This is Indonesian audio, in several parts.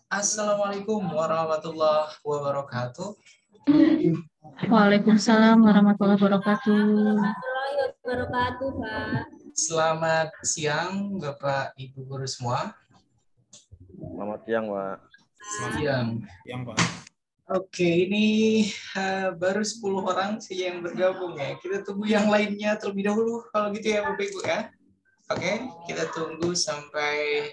Assalamualaikum warahmatullahi wabarakatuh. Waalaikumsalam warahmatullahi wabarakatuh. Warahmatullahi wabarakatuh, Pak. Selamat siang, Bapak Ibu guru semua. Selamat siang, Pak. Selamat siang. Yang Pak. Oke, ini baru 10 orang saja yang bergabung ya. Kita tunggu yang lainnya terlebih dahulu kalau gitu ya Bapak Ibu ya. Oke, kita tunggu sampai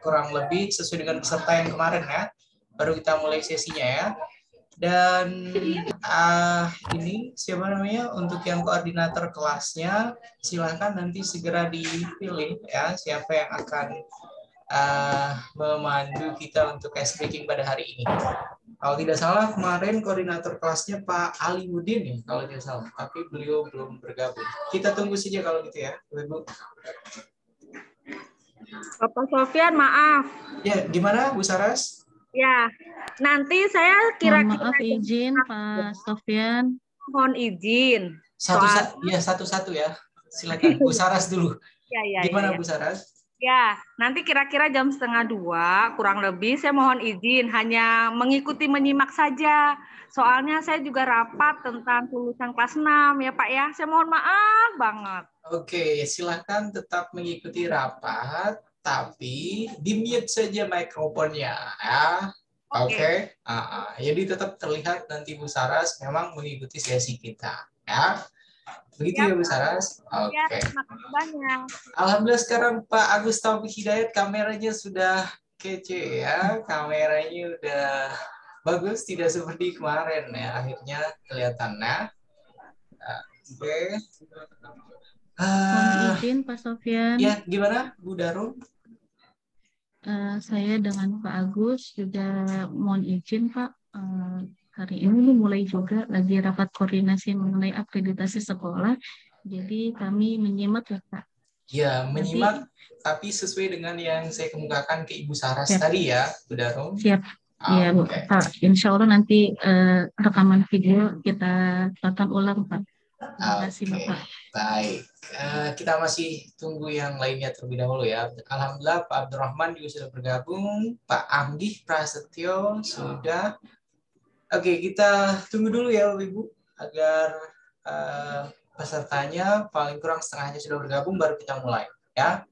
kurang lebih sesuai dengan peserta yang kemarin ya. Baru kita mulai sesinya ya. Dan ini siapa namanya untuk yang koordinator kelasnya, silahkan nanti segera dipilih ya siapa yang akan memandu kita untuk ice breaking pada hari ini. Kalau tidak salah kemarin koordinator kelasnya Pak Alimuddin nih kalau tidak salah, tapi beliau belum bergabung. Kita tunggu saja kalau gitu ya, Ibu. Bapak Sofyan, maaf. Ya, gimana Bu Saras? Ya, nanti saya Mohon kira-kira maaf izin Pak Sofyan. mohon izin. Satu-satu ya. Silakan Bu Saras dulu. Gimana Ya. Bu Saras? Ya, nanti kira-kira jam 1:30 kurang lebih saya mohon izin hanya mengikuti menyimak saja. Soalnya saya juga rapat tentang lulusan kelas 6 ya Pak ya. Saya mohon maaf banget. Oke, silakan tetap mengikuti rapat, tapi di-mute saja mikrofonnya ya. Oke. Jadi tetap terlihat nanti Bu Saras memang mengikuti sesi kita ya. Begitu ya Bu Saras? Oke. Ya, terima kasih banyak. Alhamdulillah sekarang Pak Agus Taufik Hidayat kameranya sudah kece ya. Kameranya udah bagus, tidak seperti kemarin ya. Akhirnya kelihatan ya. Oke. Mohon izin Pak Sofyan. Ya, gimana Bu Darum? Saya dengan Pak Agus juga mohon izin Pak. Hari ini mulai juga lagi rapat koordinasi mengenai akreditasi sekolah. Jadi kami menyimak ya Pak. Ya, menyimak tapi sesuai dengan yang saya kemukakan ke Ibu Saras tadi ya, Bu Darum. Siap. Iya, Pak. Insya Allah nanti rekaman video kita tonton ulang, Pak. Terima kasih, Bapak. Baik. Kita masih tunggu yang lainnya terlebih dahulu ya. Alhamdulillah Pak Abdurrahman juga sudah bergabung. Pak Amdi Prasetyo sudah. Oke, kita tunggu dulu ya, Ibu, agar pesertanya paling kurang setengahnya sudah bergabung, baru kita mulai ya.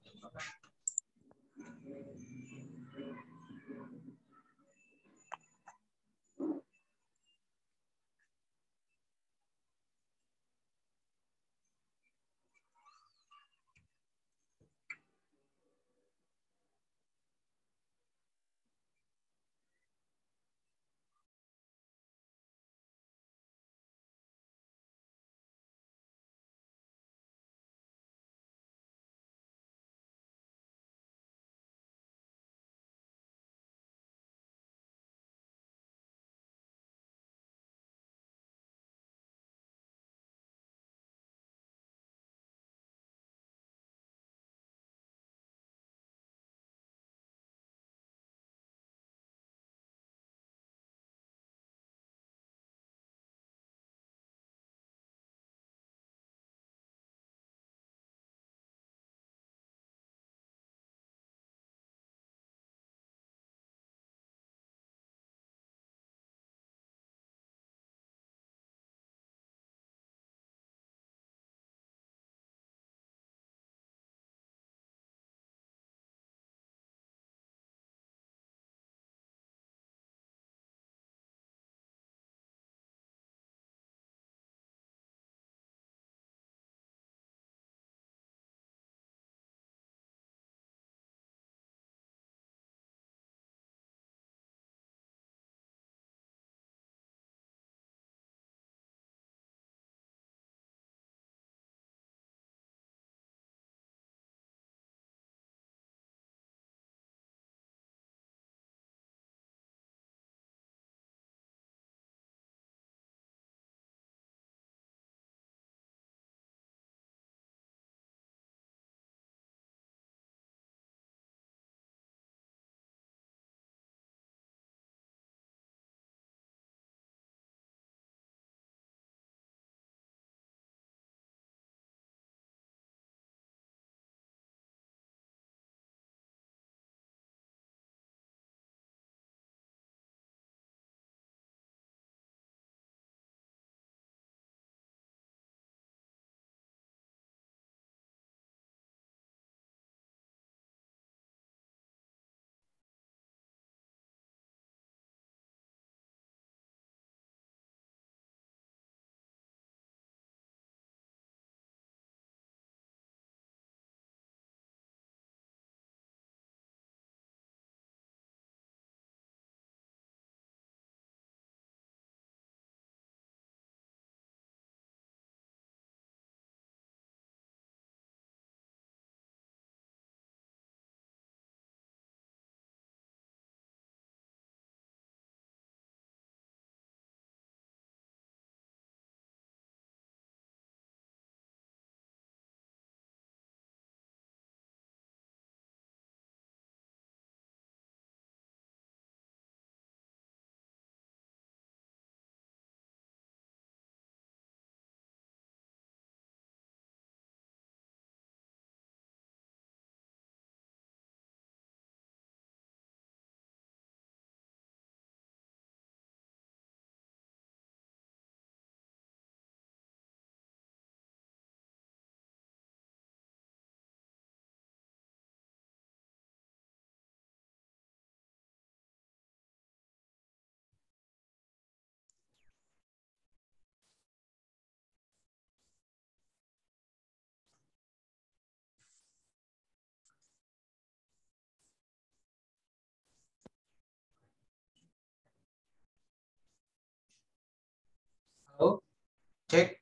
Cek.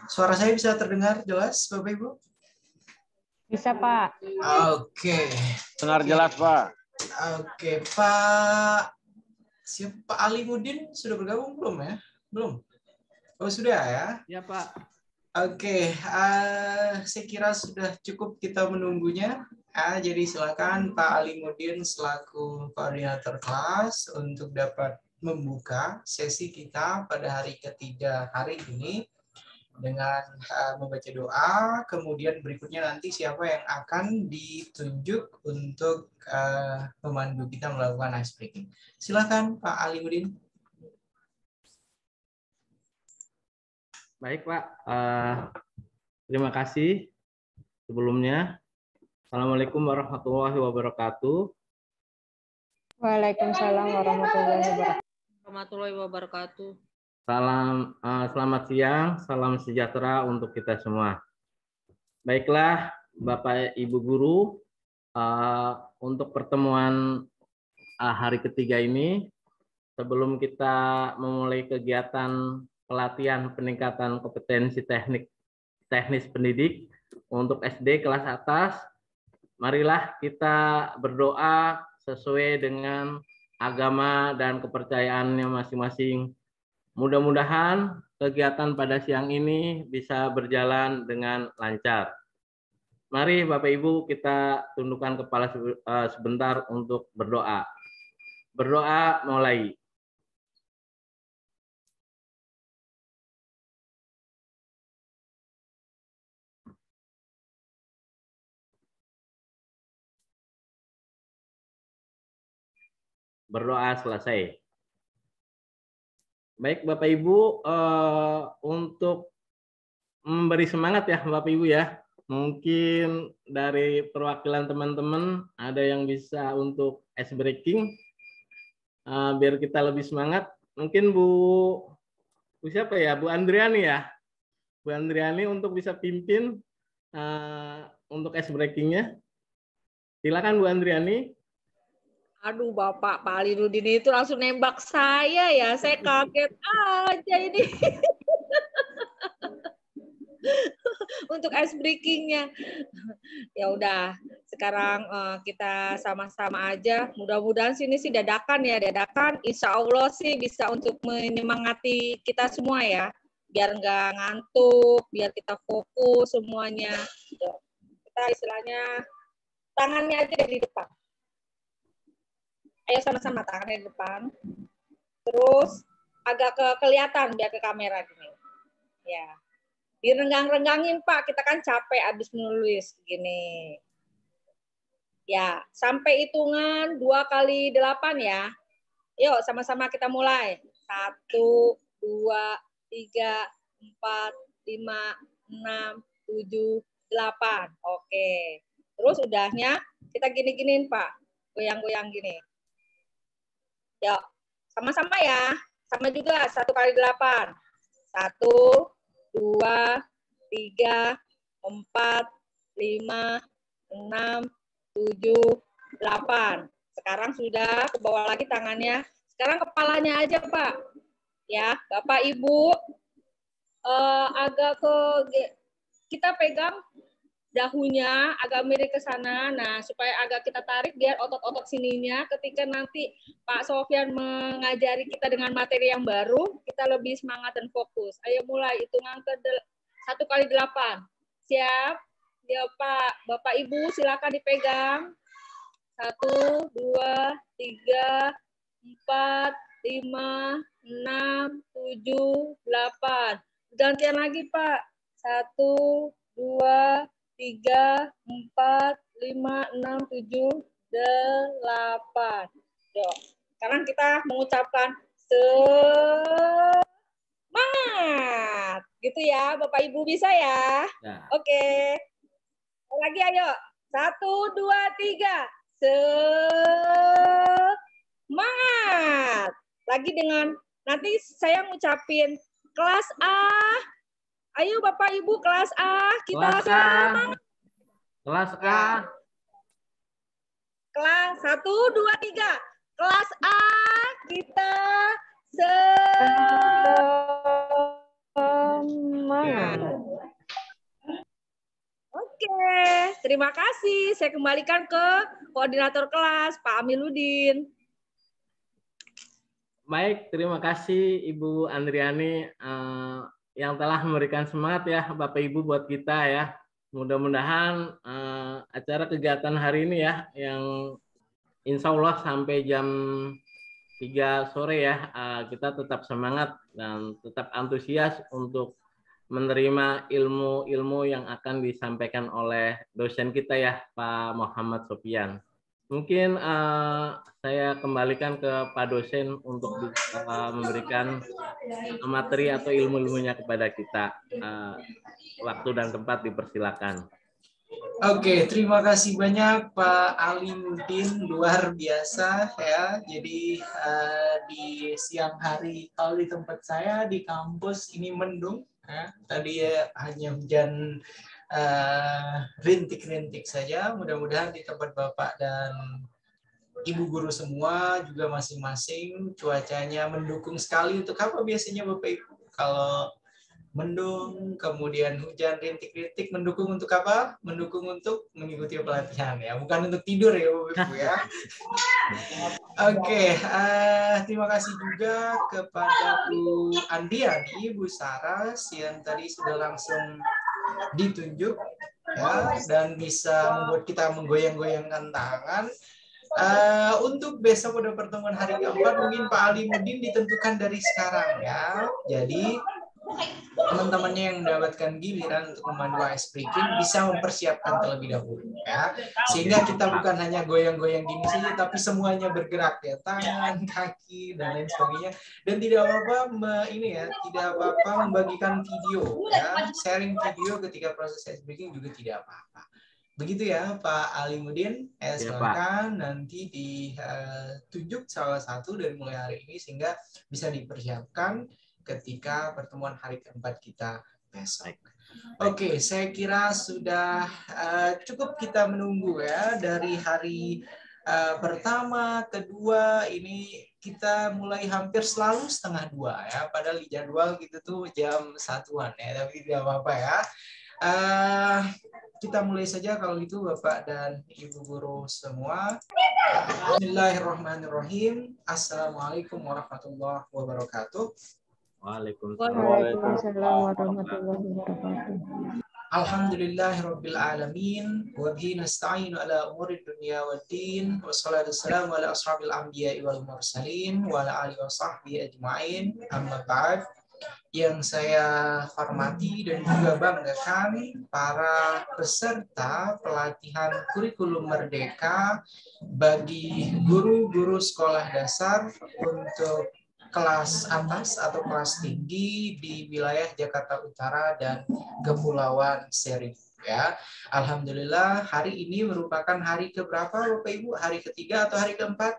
Suara saya bisa terdengar jelas, Bapak Ibu? Bisa, Pak. Oke. Dengar jelas, Pak. Oke, Pak. Siapa Pak Alimudin sudah bergabung belum ya? Belum. Oh, sudah ya? Ya, Pak. Oke, saya kira sudah cukup kita menunggunya. Jadi silakan Pak Alimudin selaku koordinator kelas untuk dapat membuka sesi kita pada hari ketiga hari ini dengan membaca doa. Kemudian berikutnya nanti siapa yang akan ditunjuk untuk memandu kita melakukan ice breaking. Silakan Pak Alimudin. Baik, Pak. Terima kasih sebelumnya. Assalamualaikum warahmatullahi wabarakatuh. Waalaikumsalam Warahmatullahi wabarakatuh. Selamat siang, salam sejahtera untuk kita semua. Baiklah, Bapak Ibu Guru, untuk pertemuan hari ketiga ini, sebelum kita memulai kegiatan pelatihan peningkatan kompetensi teknis pendidik untuk SD kelas atas, marilah kita berdoa sesuai dengan agama dan kepercayaannya masing-masing. Mudah-mudahan kegiatan pada siang ini bisa berjalan dengan lancar. Mari Bapak Ibu kita tundukkan kepala sebentar untuk berdoa. Berdoa mulai. Berdoa selesai. Baik Bapak Ibu, untuk memberi semangat ya Bapak Ibu ya. Mungkin dari perwakilan teman-teman ada yang bisa untuk ice breaking, biar kita lebih semangat. Mungkin Bu siapa ya, Bu Andriani ya, Bu Andriani untuk bisa pimpin untuk ice breakingnya. Silakan Bu Andriani. Aduh, Bapak Alimudin itu langsung nembak saya ya. Saya kaget aja ini. Untuk ice breakingnya. Ya udah, sekarang kita sama-sama aja. Mudah-mudahan sini sih dadakan ya, dadakan. Insya Allah sih bisa untuk menyemangati kita semua ya. Biar nggak ngantuk, biar kita fokus semuanya. Kita istilahnya tangannya aja di depan. Ayo sama-sama tangannya di depan. Terus agak kelihatan biar ke kamera gini. Ya. Direnggang-renggangin Pak, kita kan capek abis menulis gini. Ya, sampai hitungan 2 kali 8 ya. Yuk sama-sama kita mulai. 1, 2, 3, 4, 5, 6, 7, 8. Oke. Terus udahnya kita gini-giniin Pak. Goyang-goyang gini. Yuk, sama-sama ya. Sama juga 1 kali 8. 1, 2, 3, 4, 5, 6, 7, 8. Sekarang sudah ke bawah lagi tangannya. Sekarang kepalanya aja Pak. Ya, Bapak Ibu agak kita pegang dahunya agak miring ke sana. Nah, supaya agak kita tarik biar otot-otot sininya ketika nanti Pak Sofyan mengajari kita dengan materi yang baru, kita lebih semangat dan fokus. Ayo mulai hitungan ke 1 kali 8. Siap? Ya Pak, Bapak Ibu silakan dipegang. 1, 2, 3, 4, 5, 6, 7, 8. Gantian lagi Pak. 1, 2, 3, 4, 5, 6, 7, 8. Yuk. Sekarang kita mengucapkan semangat. Gitu ya, Bapak Ibu bisa ya? Ya. Oke. Lagi ayo. 1, 2, 3. Semangat. Lagi dengan, nanti saya ngucapin kelas A. Ayo Bapak Ibu kelas A, kita semangat. Kelas A. Kelas 1, 2, 3. Kelas A, kita semangat. terima kasih. Saya kembalikan ke koordinator kelas, Pak Amiluddin. Baik, terima kasih Ibu Andriani yang telah memberikan semangat ya Bapak Ibu buat kita ya. Mudah-mudahan acara kegiatan hari ini ya yang insya Allah sampai jam 3 sore ya kita tetap semangat dan tetap antusias untuk menerima ilmu-ilmu yang akan disampaikan oleh dosen kita ya Pak Muhammad Sofian. Mungkin saya kembalikan ke Pak dosen untuk memberikan materi atau ilmu-ilmunya kepada kita. Waktu dan tempat dipersilakan. Oke, terima kasih banyak Pak Alimuddin, luar biasa ya. Jadi di siang hari kalau di tempat saya di kampus ini mendung ya. Tadi hanya hujan rintik-rintik saja. Mudah-mudahan di tempat Bapak dan Ibu guru semua juga masing-masing cuacanya mendukung sekali. Untuk apa biasanya Bapak Ibu? Kalau mendung, kemudian hujan rintik-rintik, mendukung untuk apa? Mendukung untuk mengikuti pelatihan ya, bukan untuk tidur ya Bapak Ibu ya. Oke, terima kasih juga kepada Bu Andiani, Bu Saras yang tadi sudah langsung ditunjuk ya dan bisa membuat kita menggoyang-goyangkan tangan. Untuk besok pada pertemuan hari keempat mungkin Pak Alimuddin ditentukan dari sekarang ya. Jadi teman-temannya yang mendapatkan giliran untuk memandu ice breaking bisa mempersiapkan terlebih dahulu ya, sehingga kita bukan hanya goyang-goyang gini saja tapi semuanya bergerak ya, tangan, kaki dan lain sebagainya. Dan tidak apa-apa tidak apa-apa membagikan video ya, sharing video ketika proses ice breaking juga tidak apa-apa. Begitu ya Pak Alimuddin, silakan nanti ditunjuk salah satu dari mulai hari ini sehingga bisa dipersiapkan ketika pertemuan hari keempat kita besok. Oke, saya kira sudah cukup kita menunggu ya dari hari pertama, kedua ini kita mulai hampir selalu 1:30 ya. Padahal di jadwal gitu tuh jam 1-an ya, tapi tidak apa-apa ya. Kita mulai saja kalau gitu Bapak dan Ibu guru semua. Bismillahirrahmanirrahim. Assalamualaikum warahmatullahi wabarakatuh. Waalaikumsalam warahmatullahi wabarakatuh. Alhamdulillahirabbil alamin wa bihi nasta'inu ala umuri dunya waddin wassalatu wassalamu ala ashabil anbiya'i wal mursalin wa ala alihi washabbihi ajmain. Amma ba'd. Yang saya hormati dan juga banggakan para peserta pelatihan kurikulum merdeka bagi guru-guru sekolah dasar untuk kelas atas atau kelas tinggi di wilayah Jakarta Utara dan Kepulauan Seribu ya. Alhamdulillah hari ini merupakan hari keberapa Bapak Ibu? Hari ketiga atau hari keempat?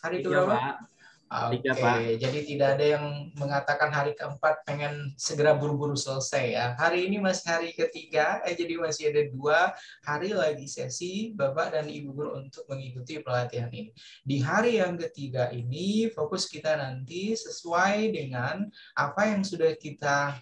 Hari keberapa? Oke, jadi tidak ada yang mengatakan hari keempat pengen segera buru-buru selesai ya. Hari ini masih hari ketiga, jadi masih ada 2 hari lagi sesi Bapak dan Ibu guru untuk mengikuti pelatihan ini. Di hari yang ketiga ini fokus kita nanti sesuai dengan apa yang sudah kita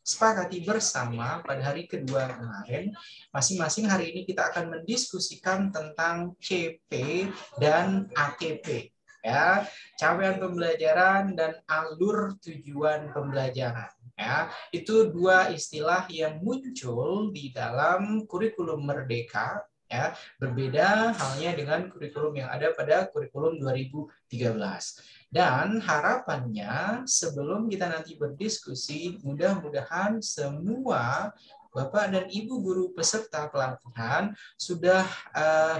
sepakati bersama pada hari kedua kemarin. Masing-masing hari ini kita akan mendiskusikan tentang CP dan ATP. Ya, capaian pembelajaran dan alur tujuan pembelajaran. Ya, itu 2 istilah yang muncul di dalam kurikulum merdeka. Ya, berbeda halnya dengan kurikulum yang ada pada kurikulum 2013. Dan harapannya sebelum kita nanti berdiskusi, mudah-mudahan semua Bapak dan Ibu guru peserta pelatihan sudah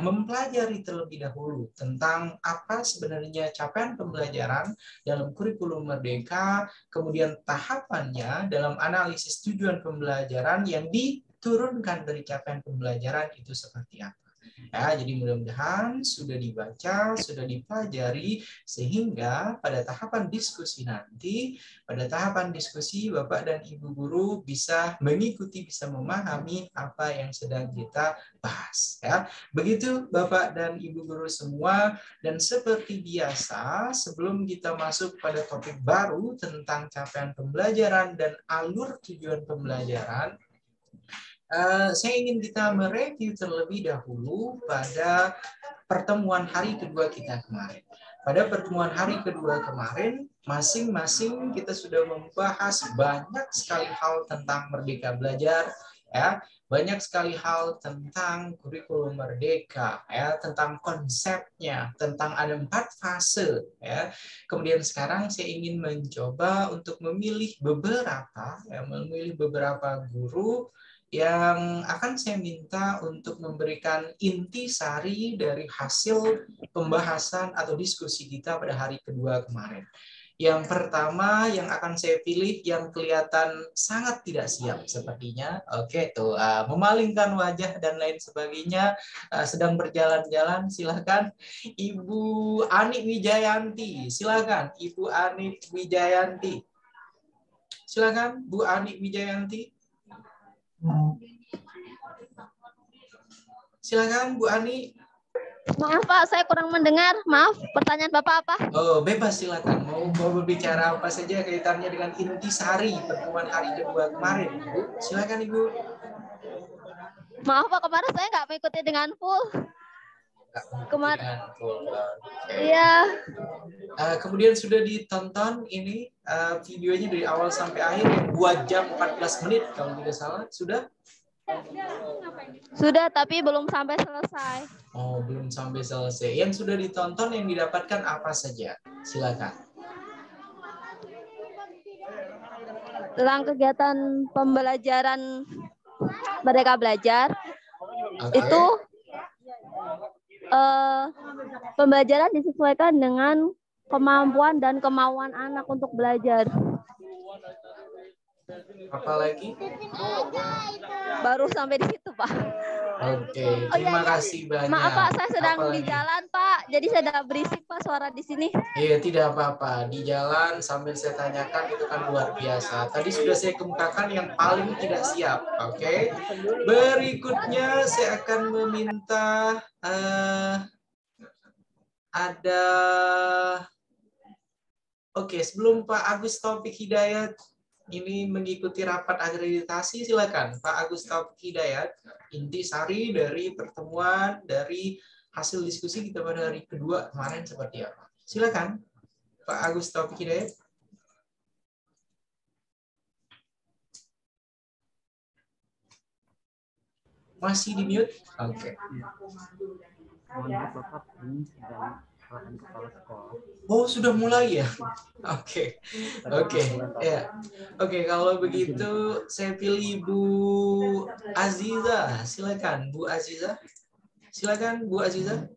mempelajari terlebih dahulu tentang apa sebenarnya capaian pembelajaran dalam kurikulum merdeka, kemudian tahapannya dalam analisis tujuan pembelajaran yang diturunkan dari capaian pembelajaran itu seperti apa. Ya, jadi mudah-mudahan sudah dibaca, sudah dipelajari, sehingga pada tahapan diskusi nanti, pada tahapan diskusi Bapak dan Ibu guru bisa mengikuti, bisa memahami apa yang sedang kita bahas. Ya, begitu Bapak dan Ibu guru semua, dan seperti biasa, sebelum kita masuk pada topik baru tentang capaian pembelajaran dan alur tujuan pembelajaran, Saya ingin kita mereview terlebih dahulu pada pertemuan hari kedua kita kemarin. Pada pertemuan hari kedua kemarin, masing-masing kita sudah membahas banyak sekali hal tentang Merdeka Belajar, ya, banyak sekali hal tentang kurikulum Merdeka, ya, tentang konsepnya, tentang ada 4 fase, ya. Kemudian sekarang saya ingin mencoba untuk memilih beberapa guru yang akan saya minta untuk memberikan intisari dari hasil pembahasan atau diskusi kita pada hari kedua kemarin. Yang pertama yang akan saya pilih yang kelihatan sangat tidak siap sepertinya. Oke, tuh memalingkan wajah dan lain sebagainya, sedang berjalan-jalan. Silakan Ibu Ani Wijayanti. Silakan Ibu Ani Wijayanti. Silakan Bu Ani Wijayanti. Silakan Bu Ani. Maaf Pak, saya kurang mendengar. Maaf, pertanyaan Bapak apa? Oh, bebas silakan. Mau berbicara apa saja kaitannya dengan intisari pertemuan hari kedua kemarin, Bu. Silakan Ibu. Maaf Pak, kemarin saya nggak mengikuti dengan full. Kemarin. Iya. Kemudian sudah ditonton ini videonya dari awal sampai akhir yang 2 jam 14 menit kalau tidak salah. Sudah? Sudah, tapi belum sampai selesai. Oh, belum sampai selesai. Yang sudah ditonton yang didapatkan apa saja? Silakan. Tentang kegiatan pembelajaran Merdeka Belajar, itu pembelajaran disesuaikan dengan kemampuan dan kemauan anak untuk belajar. Apalagi? Baru sampai di situ, Pak. Oke, terima kasih banyak. Maaf Pak, saya sedang di Apalagi? jalan Pak, jadi saya ada berisik Pak suara di sini. Iya, tidak apa-apa. Di jalan sambil saya tanyakan itu kan luar biasa. Tadi sudah saya kemukakan yang paling tidak siap. Oke. Berikutnya saya akan meminta ada. Oke, sebelum Pak Agus Taufik Hidayat ini mengikuti rapat akreditasi, silakan Pak Agus Taufik Hidayat, intisari dari pertemuan dari hasil diskusi kita pada hari kedua kemarin seperti apa? Silakan Pak Agus Taufik Hidayat. Masih di mute? Oke. Oh, sudah mulai ya? Oke. Oke. Ya. Oke, kalau begitu saya pilih Bu Aziza. Silakan Bu Aziza. Silakan Bu Aziza.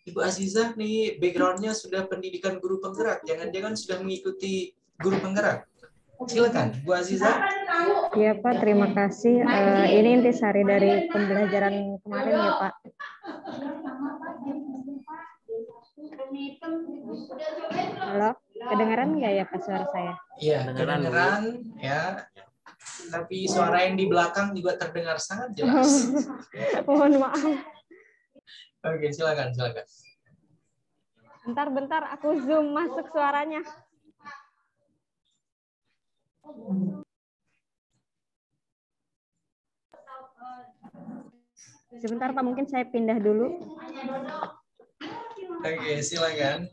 Ibu Aziza nih backgroundnya sudah pendidikan guru penggerak. Jangan-jangan sudah mengikuti guru penggerak. Silakan Bu Aziza. Ya Pak, terima kasih. Ini intisari dari pembelajaran kemarin ya Pak. Halo, kedengaran nggak ya Pak suara saya? Iya, kedengaran ya. Tapi suara yang di belakang juga terdengar sangat jelas. Mohon maaf. Oke, silakan, silakan. Bentar, aku zoom masuk suaranya. Sebentar Pak, mungkin saya pindah dulu. Oke, silakan.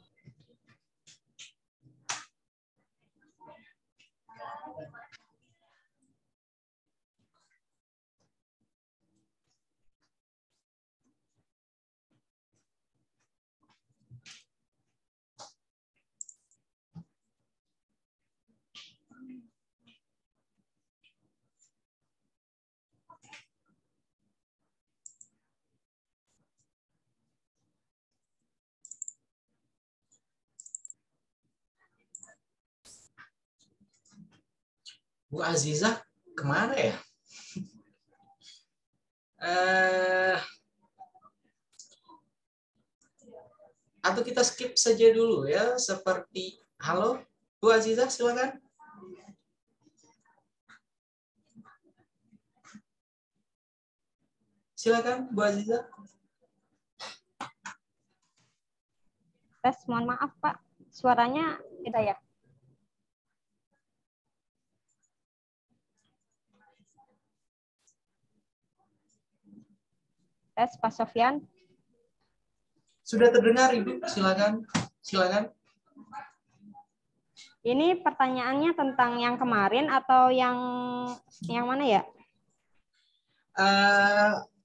Bu Azizah kemana ya? Atau kita skip saja dulu ya, seperti halo Bu Azizah, silakan. Silakan Bu Azizah. Tes, mohon maaf Pak, suaranya tidak ya? tes Pak Sofyan. Sudah terdengar Ibu, silakan. Silakan. Ini pertanyaannya tentang yang kemarin atau yang mana ya?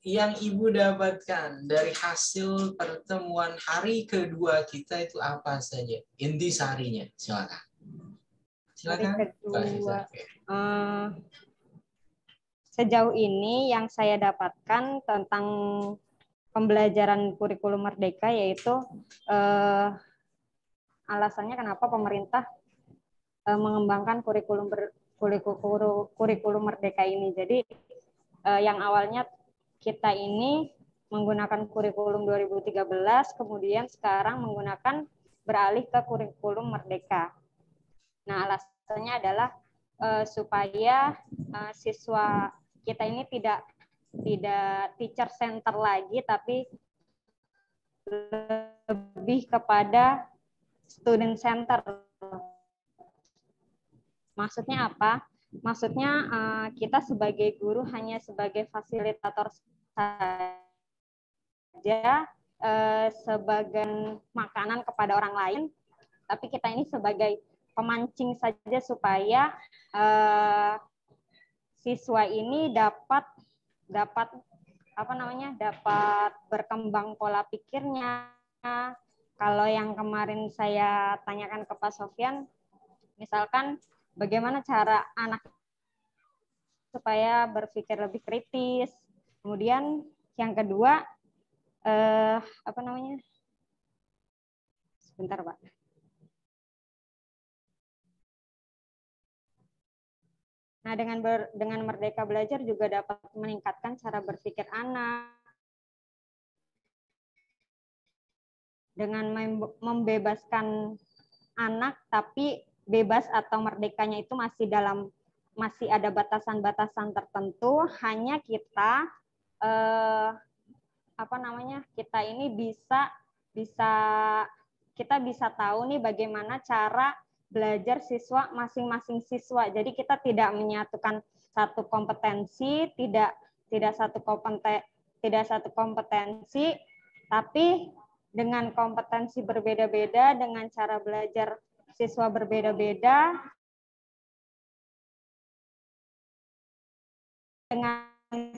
Yang Ibu dapatkan dari hasil pertemuan hari kedua kita itu apa saja? Intisarinya, silakan. Silakan. Hari kedua. Sejauh ini yang saya dapatkan tentang pembelajaran kurikulum merdeka yaitu alasannya kenapa pemerintah mengembangkan kurikulum merdeka ini. Jadi yang awalnya kita ini menggunakan kurikulum 2013, kemudian sekarang menggunakan beralih ke kurikulum merdeka. Nah, alasannya adalah supaya siswa kita ini tidak teacher center lagi, tapi lebih kepada student center. Maksudnya apa? Maksudnya kita sebagai guru hanya sebagai fasilitator saja, sebagai makanan kepada orang lain, tapi kita ini sebagai pemancing saja supaya siswa ini dapat berkembang pola pikirnya. Kalau yang kemarin saya tanyakan ke Pak Sofyan, misalkan bagaimana cara anak supaya berpikir lebih kritis. Kemudian yang kedua, sebentar Pak. Nah, dengan Merdeka Belajar juga dapat meningkatkan cara berpikir anak. Dengan membebaskan anak, tapi bebas atau merdekanya itu masih ada batasan-batasan tertentu. Hanya kita kita ini kita bisa tahu nih bagaimana cara belajar siswa masing-masing siswa. Jadi kita tidak menyatukan satu kompetensi, tidak satu kompetensi, tapi dengan kompetensi berbeda-beda, dengan cara belajar siswa berbeda-beda, dengan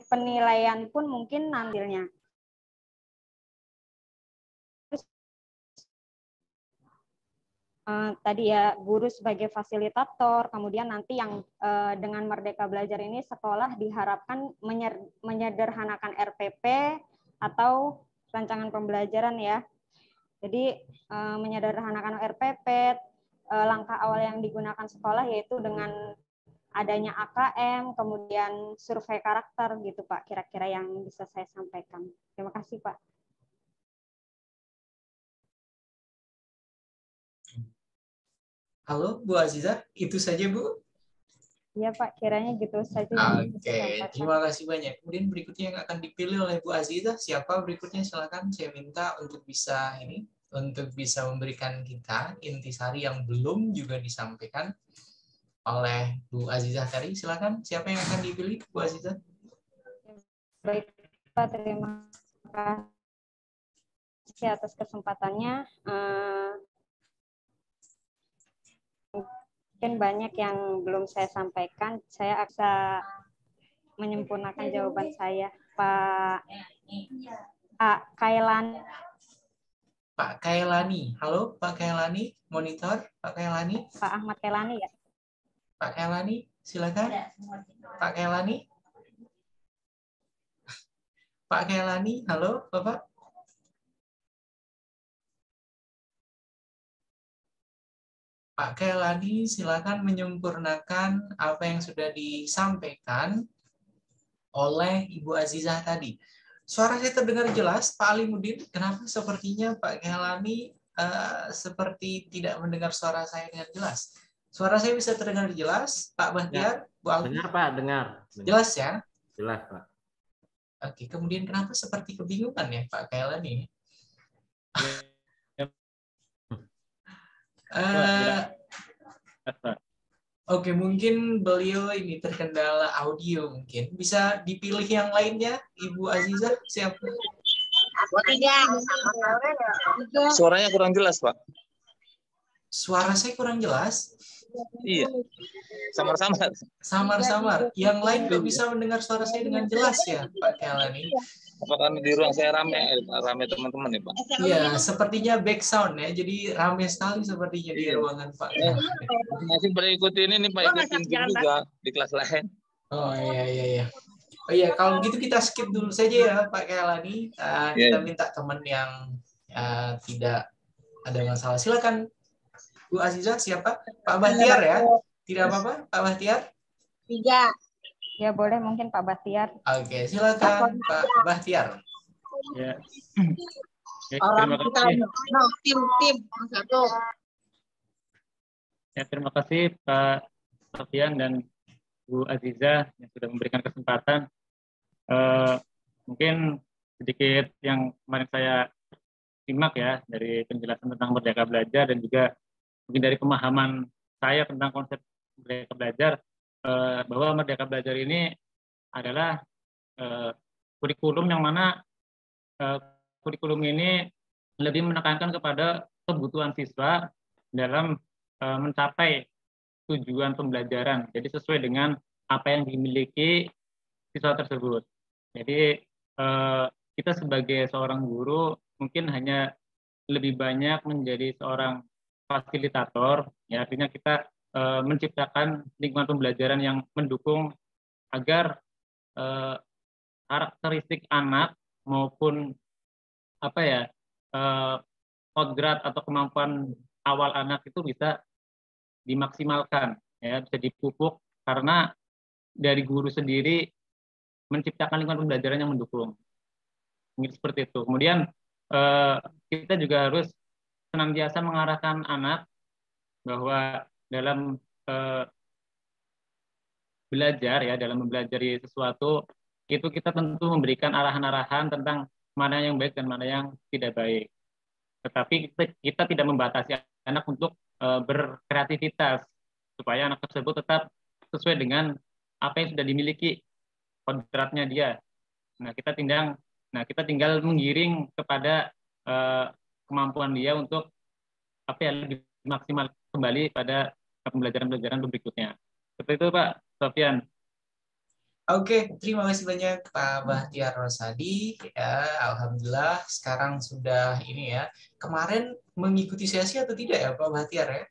penilaian pun mungkin nantinya. Tadi ya guru sebagai fasilitator, kemudian nanti yang dengan Merdeka Belajar ini sekolah diharapkan menyederhanakan RPP atau rancangan pembelajaran ya. Jadi menyederhanakan RPP, langkah awal yang digunakan sekolah yaitu dengan adanya AKM, kemudian survei karakter gitu Pak, kira-kira yang bisa saya sampaikan. Terima kasih Pak. Halo Bu Azizah, itu saja Bu? Iya Pak, kiranya gitu saja. Oke, terima kasih banyak. Kemudian berikutnya yang akan dipilih oleh Bu Azizah, siapa berikutnya? Silakan saya minta untuk bisa memberikan kita intisari yang belum juga disampaikan oleh Bu Azizah tadi. Silakan, siapa yang akan dipilih Bu Azizah? Baik Pak, terima kasih atas kesempatannya. Mungkin banyak yang belum saya sampaikan. Saya akan menyempurnakan jawaban saya. Pak Kailani. Pak Kailani. Halo Pak Kailani, monitor Pak Kailani. Pak Ahmad Kailani ya. Pak Kailani, silakan. Pak Kailani. Pak Kailani, halo Bapak. Pak Kailani, silakan menyempurnakan apa yang sudah disampaikan oleh Ibu Azizah tadi. Suara saya terdengar jelas, Pak Alimuddin. Kenapa sepertinya Pak Kailani seperti tidak mendengar suara saya dengan jelas? Suara saya bisa terdengar jelas, Pak Bahtiar, Bu Ali? Dengar Pak, dengar. Jelas ya? Jelas Pak. Oke, kemudian kenapa seperti kebingungan ya Pak Kailani? Oke, mungkin beliau ini terkendala audio mungkin. Bisa dipilih yang lainnya, Ibu Azizah, siapa? Suaranya kurang jelas, Pak. Suara saya kurang jelas. Iya. Samar-samar. Samar-samar. Yang lain kok bisa mendengar suara saya dengan jelas ya, Pak Kelani? Apakah di ruang saya rame teman-teman ya, Pak? Iya, sepertinya back sound ya. Jadi rame sekali sepertinya di ruangan Pak Kelani. Masih berikuti ini nih Pak, ikutin juga di kelas lain. Oh iya. Oh iya, kalau gitu kita skip dulu saja ya Pak Kelani. Kita minta teman yang tidak ada masalah. Silakan Bu Azizah, siapa? Pak Bahtiar ya? Tidak apa-apa, Pak Bahtiar? Tiga. Ya boleh mungkin Pak Bahtiar. Oke, silakan Pak Bahtiar. Ya. Terima kasih. Tim satu. Ya, terima kasih Pak Sofian dan Bu Azizah yang sudah memberikan kesempatan. Mungkin sedikit yang kemarin saya simak ya dari penjelasan tentang Merdeka Belajar dan juga mungkin dari pemahaman saya tentang konsep Merdeka Belajar, bahwa Merdeka Belajar ini adalah kurikulum yang mana kurikulum ini lebih menekankan kepada kebutuhan siswa dalam mencapai tujuan pembelajaran. Jadi sesuai dengan apa yang dimiliki siswa tersebut. Jadi kita sebagai seorang guru mungkin hanya lebih banyak menjadi seorang fasilitator, ya artinya kita menciptakan lingkungan pembelajaran yang mendukung agar karakteristik anak maupun kodrat atau kemampuan awal anak itu bisa dimaksimalkan, ya bisa dipupuk karena dari guru sendiri menciptakan lingkungan pembelajaran yang mendukung. Mungkin seperti itu. Kemudian kita juga harus senantiasa mengarahkan anak bahwa dalam belajar ya, dalam mempelajari sesuatu itu kita tentu memberikan arahan-arahan tentang mana yang baik dan mana yang tidak baik. Tetapi kita tidak membatasi anak untuk berkreativitas supaya anak tersebut tetap sesuai dengan apa yang sudah dimiliki kodratnya dia. Nah, kita tinggal menggiring kepada kemampuan dia untuk lebih maksimal kembali pada pembelajaran berikutnya. Seperti itu Pak Sofian. Oke, terima kasih banyak Pak Bahtiar Rosadi. Ya, alhamdulillah sekarang sudah ini ya. Kemarin mengikuti sesi atau tidak ya Pak Bahtiar ya?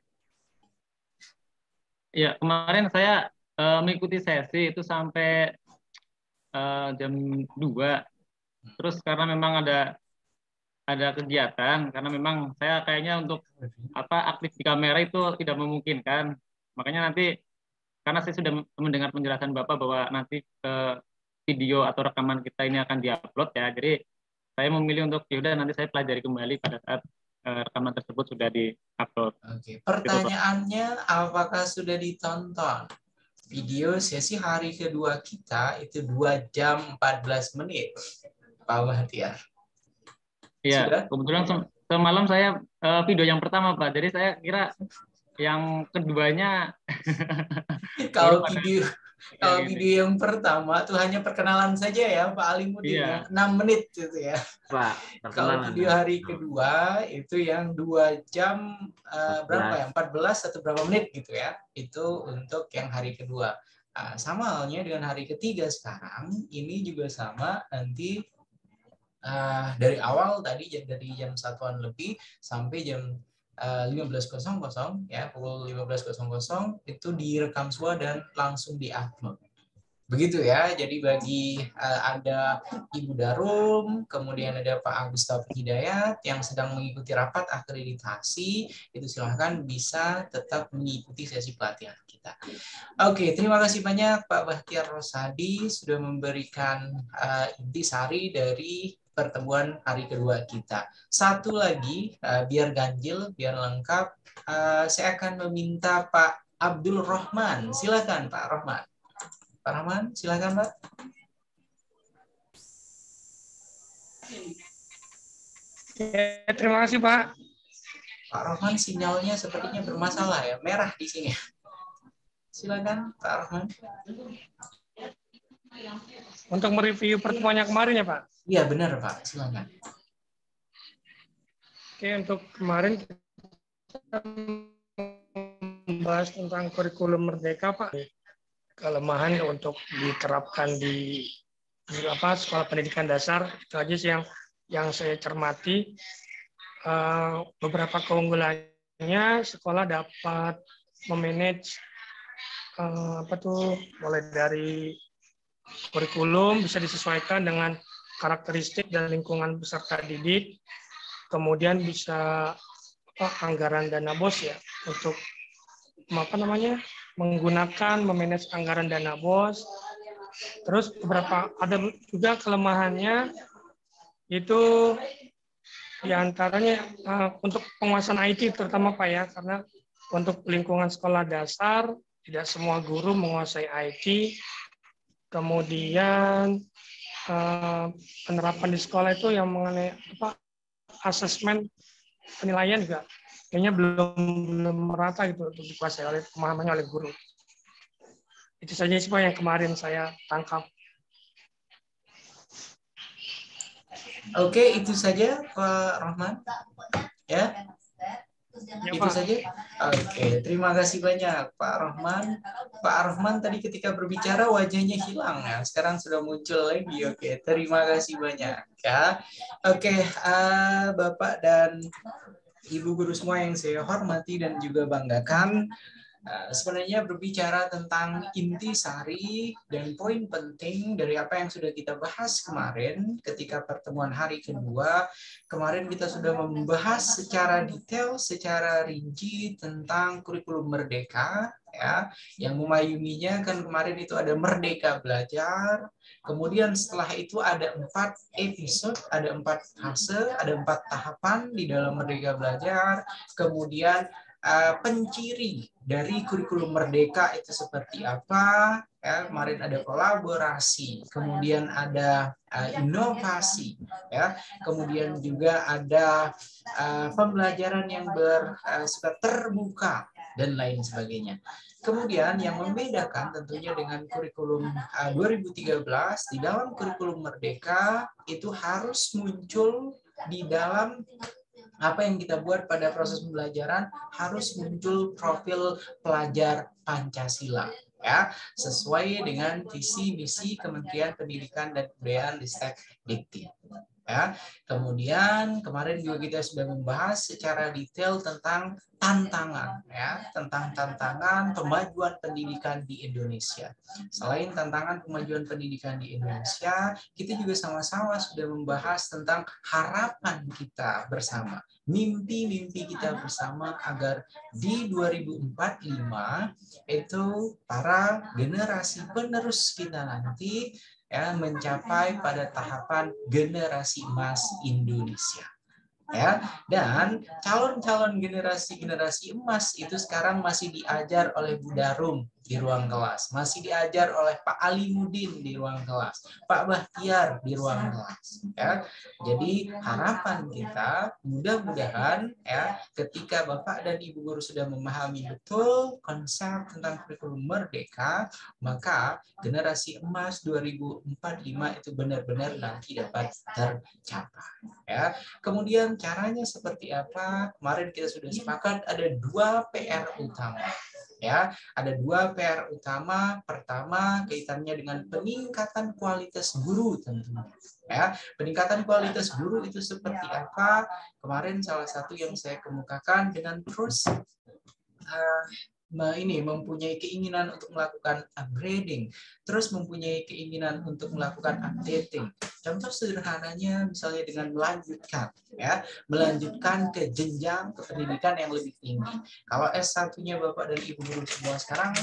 Ya, kemarin saya mengikuti sesi itu sampai jam 2. Terus karena memang ada kegiatan, karena memang saya kayaknya untuk aktif di kamera itu tidak memungkinkan. Makanya nanti karena saya sudah mendengar penjelasan Bapak bahwa nanti video atau rekaman kita ini akan diupload ya. Jadi saya memilih untuk nanti saya pelajari kembali pada saat rekaman tersebut sudah diupload. Oke. Pertanyaannya, apakah sudah ditonton video sesi hari kedua kita itu 2 jam 14 menit, Pak Bahtiar? Iya, kebetulan semalam saya video yang pertama Pak, jadi saya kira yang keduanya kalau video yang pertama tuh hanya perkenalan saja ya Pak Alimuddin, ya, 6 menit gitu ya. Pak, kalau video hari kedua itu yang 2 jam berapa ya, 14 atau berapa menit gitu ya, itu untuk yang hari kedua. Sama halnya dengan hari ketiga sekarang, ini juga sama, nanti dari awal tadi dari jam 1-an lebih sampai jam 15.00 ya, pukul 15.00 itu direkam semua dan langsung diupload. Begitu ya. Jadi bagi ada Ibu Darum, kemudian ada Pak Agus Taufik Hidayat yang sedang mengikuti rapat akreditasi, itu silahkan bisa tetap mengikuti sesi pelatihan kita. Oke, terima kasih banyak Pak Bahtiar Rosadi sudah memberikan intisari dari pertemuan hari kedua kita. Satu lagi, biar ganjil, biar lengkap, saya akan meminta Pak Abdul Rahman. Silakan Pak Rahman. Pak Rahman, silakan Pak. Ya, terima kasih Pak. Pak Rahman, sinyalnya sepertinya bermasalah ya, merah di sini. Silakan Pak Rahman. Untuk mereview pertemuannya kemarin ya Pak? Iya benar Pak, silakan. Oke, untuk kemarin kita membahas tentang kurikulum merdeka Pak. Kelemahan untuk diterapkan di sekolah pendidikan dasar, itu aja sih yang saya cermati. Beberapa keunggulannya, sekolah dapat memanage mulai dari kurikulum bisa disesuaikan dengan karakteristik dan lingkungan peserta didik, kemudian bisa anggaran dana BOS ya untuk menggunakan memanage anggaran dana BOS. Terus ada juga kelemahannya itu diantaranya untuk penguasaan IT terutama Pak ya, karena untuk lingkungan sekolah dasar tidak semua guru menguasai IT. Kemudian penerapan di sekolah itu yang mengenai asesmen penilaian juga kayaknya belum merata gitu untuk dikuasai oleh pemahamannya oleh guru. Itu saja sih Pak yang kemarin saya tangkap. Oke, itu saja Pak Rahman. Ya. Itu Pak. saja. Oke, terima kasih banyak Pak Rahman. Pak Rahman tadi ketika berbicara wajahnya hilang ya, sekarang sudah muncul lagi. Oke, terima kasih banyak ya. Oke, Bapak dan Ibu guru semua yang saya hormati dan juga banggakan. Sebenarnya berbicara tentang intisari dan poin penting dari apa yang sudah kita bahas kemarin ketika pertemuan hari kedua. Kemarin kita sudah membahas secara detail, secara rinci tentang kurikulum merdeka, ya, yang memayunginya kan kemarin itu ada Merdeka Belajar. Kemudian setelah itu ada 4 episode, ada 4 fase, ada 4 tahapan di dalam Merdeka Belajar. Kemudian penciri dari kurikulum merdeka itu seperti apa ya, kemarin ada kolaborasi, kemudian ada inovasi ya, kemudian juga ada pembelajaran yang bersifat terbuka dan lain sebagainya. Kemudian yang membedakan tentunya dengan kurikulum 2013, di dalam kurikulum merdeka itu harus muncul di dalam apa yang kita buat pada proses pembelajaran, harus muncul profil pelajar Pancasila ya, sesuai dengan visi misi Kementerian Pendidikan dan Kebudayaan Ristek-Dikti. Ya, kemudian kemarin juga kita sudah membahas secara detail tentang tantangan ya, tentang tantangan kemajuan pendidikan di Indonesia. Selain tantangan kemajuan pendidikan di Indonesia, kita juga sama-sama sudah membahas tentang harapan kita bersama, mimpi-mimpi kita bersama agar di 2045 itu para generasi penerus kita nanti ya mencapai pada tahapan generasi emas Indonesia. Ya, dan calon-calon generasi emas itu sekarang masih diajar oleh Bu Darum di ruang kelas, masih diajar oleh Pak Alimuddin di ruang kelas, Pak Bahtiar di ruang kelas. Ya, jadi harapan kita mudah-mudahan ya ketika Bapak dan Ibu guru sudah memahami betul konsep tentang kurikulum merdeka, maka generasi emas 2045 itu benar-benar nanti dapat tercapai. Ya, kemudian caranya seperti apa? Kemarin kita sudah sepakat ada 2 PR utama. Ya, ada 2 PR utama. Pertama, kaitannya dengan peningkatan kualitas guru tentunya. Ya, peningkatan kualitas guru itu seperti apa? Kemarin salah satu yang saya kemukakan dengan terus mempunyai keinginan untuk melakukan upgrading, terus mempunyai keinginan untuk melakukan updating. Contoh sederhananya misalnya dengan melanjutkan ke jenjang pendidikan yang lebih tinggi. Kalau S1-nya Bapak dan Ibu guru semua sekarang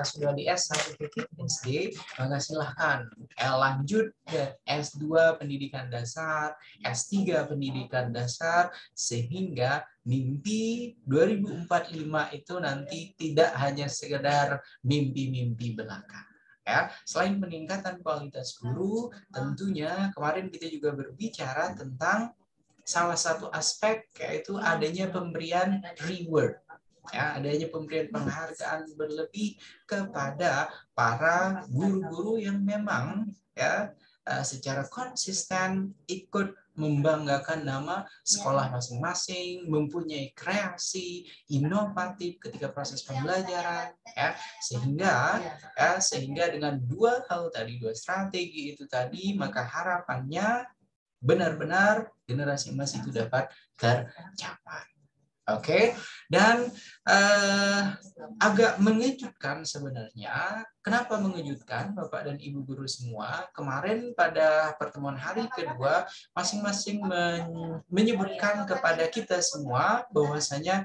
sudah di S1 SD, maka silahkan lanjut ke S2 pendidikan dasar, S3 pendidikan dasar, sehingga mimpi 2045 itu nanti tidak hanya sekedar mimpi-mimpi belaka. Ya, selain peningkatan kualitas guru, tentunya kemarin kita juga berbicara tentang salah satu aspek yaitu adanya pemberian reward. Ya, adanya pemberian penghargaan berlebih kepada para guru-guru yang memang ya secara konsisten ikut membanggakan nama sekolah masing-masing, mempunyai kreasi inovatif ketika proses pembelajaran, ya sehingga dengan dua hal tadi, dua strategi itu tadi, maka harapannya benar-benar generasi emas itu dapat tercapai. Oke, dan agak mengejutkan sebenarnya. Kenapa mengejutkan Bapak dan Ibu guru semua? Kemarin pada pertemuan hari kedua, masing-masing menyebutkan kepada kita semua bahwasanya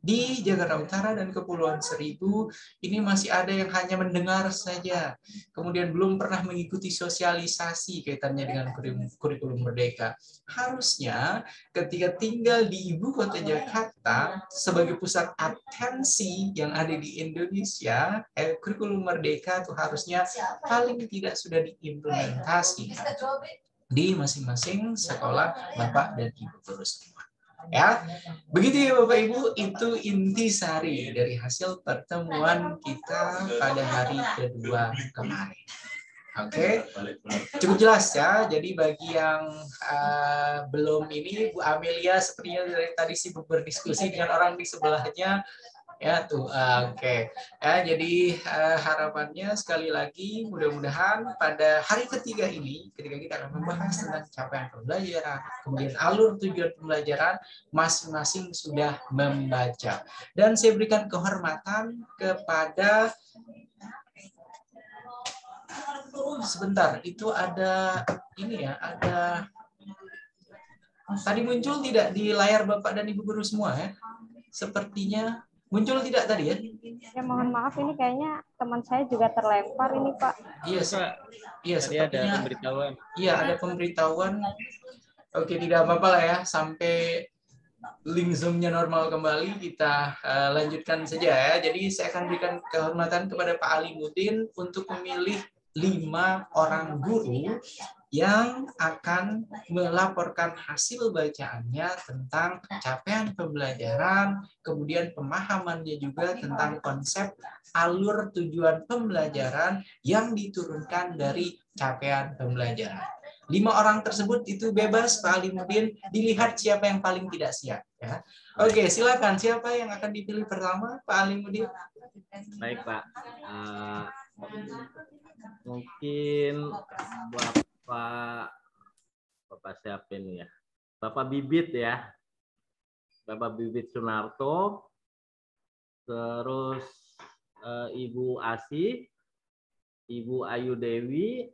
di Jakarta Utara dan Kepulauan Seribu ini masih ada yang hanya mendengar saja, kemudian belum pernah mengikuti sosialisasi kaitannya dengan kurikulum Merdeka. Harusnya ketika tinggal di ibu kota Jakarta sebagai pusat atensi yang ada di Indonesia, kurikulum Merdeka itu harusnya paling tidak sudah diimplementasikan di masing-masing sekolah Bapak dan Ibu guru semua. Ya, begitu ya Bapak Ibu, itu intisari dari hasil pertemuan kita pada hari kedua kemarin. Oke, cukup jelas ya. Jadi bagi yang belum ini, Bu Amelia sepertinya dari tadi sibuk berdiskusi dengan orang di sebelahnya. Ya tuh, oke. Ya, jadi harapannya sekali lagi mudah-mudahan pada hari ketiga ini, ketika kita akan membahas tentang capaian pembelajaran, kemudian alur tujuan pembelajaran, masing-masing sudah membaca. Dan saya berikan kehormatan kepada sebentar, itu ada ini ya, ada tadi muncul tidak di layar Bapak dan Ibu guru semua ya? Sepertinya muncul tidak tadi ya? Ya mohon maaf, ini kayaknya teman saya juga terlempar ini Pak. Iya, iya sepertinya. Ada pemberitahuan. Iya ada pemberitahuan. Oke, tidak apa-apa lah ya, sampai link Zoom-nya normal kembali kita lanjutkan saja ya. Jadi saya akan berikan kehormatan kepada Pak Alimuddin untuk memilih 5 orang guru yang akan melaporkan hasil bacaannya tentang capaian pembelajaran, kemudian pemahamannya juga tentang konsep alur tujuan pembelajaran yang diturunkan dari capaian pembelajaran. 5 orang tersebut itu bebas Pak Alimuddin, dilihat siapa yang paling tidak siap. Ya. Oke, silakan. Siapa yang akan dipilih pertama, Pak Alimuddin? Baik Pak. Mungkin Bapak siapa ini ya? Bapak Bibit ya. Bapak Bibit Sunarto. Terus Ibu Asih, Ibu Ayu Dewi.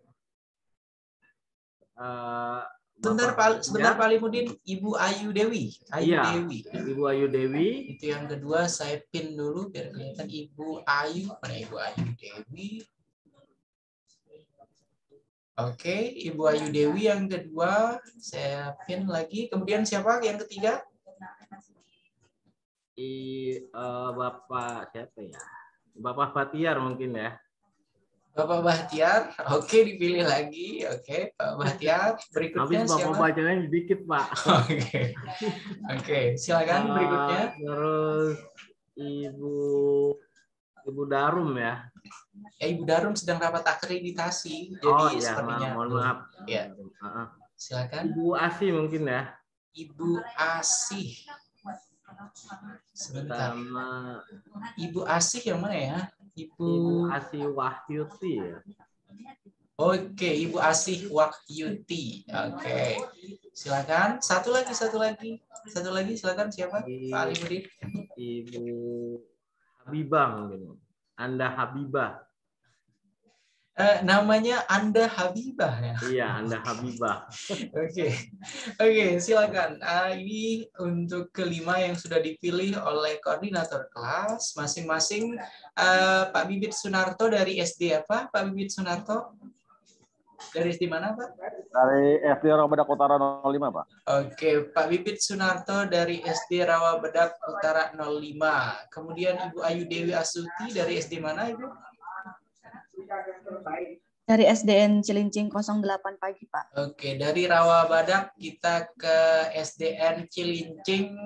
Sebentar Pak Alimuddin, Ibu Ayu Dewi. Ibu Ayu Dewi. Itu yang kedua, saya pin dulu biar kelihatan Ibu Ayu. Mana Ibu Ayu Dewi? Oke, Ibu Ayu Dewi yang kedua, saya pin lagi. Kemudian siapa yang ketiga? Bapak siapa ya? Bapak Bahtiar mungkin ya. Bapak Bahtiar, oke dipilih lagi. Oke, Pak Bahtiar. Berikutnya habis siapa? Bapak bacanya dikit Pak. Oke, silakan berikutnya. Terus Ibu Darum ya. Ibu Darum sedang rapat akreditasi, jadi sepertinya. Mohon maaf. Ya. Silakan. Ibu Asih mungkin ya. Ibu Asih. Sebentar. Ibu Asih yang mana ya? Ibu Asih Wahyuti ya. Oke, Ibu Asih Wahyuti. Oke. Silakan. Satu lagi. Silakan siapa? Pak Alimuddin. Ibu Habibah mungkin. Anda Habibah. Namanya Anda Habibah ya? Iya, Anda Habibah. Oke, silakan. Ini untuk kelima yang sudah dipilih oleh koordinator kelas masing-masing. Pak Bibit Sunarto dari SD apa? Pak Bibit Sunarto dari SD mana Pak? Dari SD Rawabedak Utara 05 Pak. Oke, Pak Bibit Sunarto dari SD Rawabedak Utara 05. Kemudian Ibu Ayu Dewi Asuti dari SD mana Ibu? Dari SDN Cilincing 08 pagi, Pak. Oke, dari Rawabadak kita ke SDN Cilincing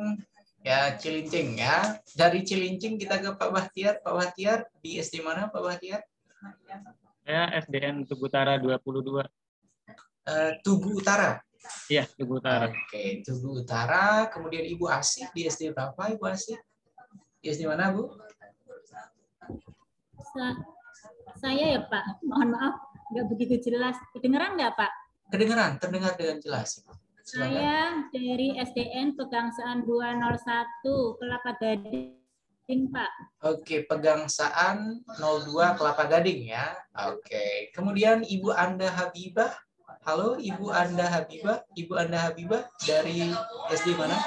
Ya, Cilincing ya. Dari Cilincing kita ke Pak Bahtiar. Pak Bahtiar di SD mana Pak Bahtiar? Saya SDN Tugu Utara 22. Tugu Utara. Iya, Tugu Utara. Oke, Tugu Utara. Kemudian Ibu Asih di SD berapa Ibu Asih? Di SD mana Bu? Saya ya Pak, mohon maaf nggak begitu jelas. Kedengeran nggak Pak? Kedengeran, terdengar dengan jelas. Silakan. Saya dari SDN Pegangsaan 201 Kelapa Gading Pak. Oke, Pegangsaan 02 Kelapa Gading ya. Oke, kemudian Ibu Anda Habibah. Halo Ibu Anda Habibah. Ibu Anda Habibah dari SD mana?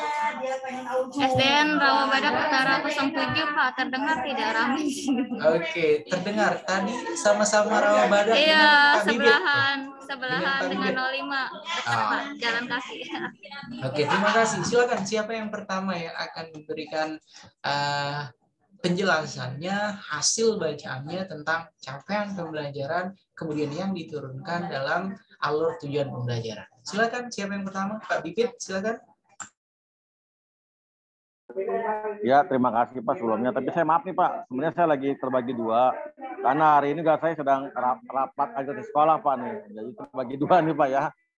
SDN Rawabadak Utara 07 Pak, terdengar tidak ramai. Oke, terdengar. Tadi sama-sama Rawabadak. Iya, dengan sebelahan dengan 05 dekat Pak, jalan kaki. Oke, terima kasih. Silakan siapa yang pertama yang akan memberikan penjelasannya, hasil bacaannya tentang capaian pembelajaran, kemudian yang diturunkan dalam alur tujuan pembelajaran. Silakan siapa yang pertama? Pak Bibit, silakan. Ya, terima kasih Pak sebelumnya. Tapi saya maaf nih Pak, sebenarnya saya lagi terbagi dua. Karena hari ini saya sedang rapat aja di sekolah Pak nih. Jadi terbagi dua nih Pak ya.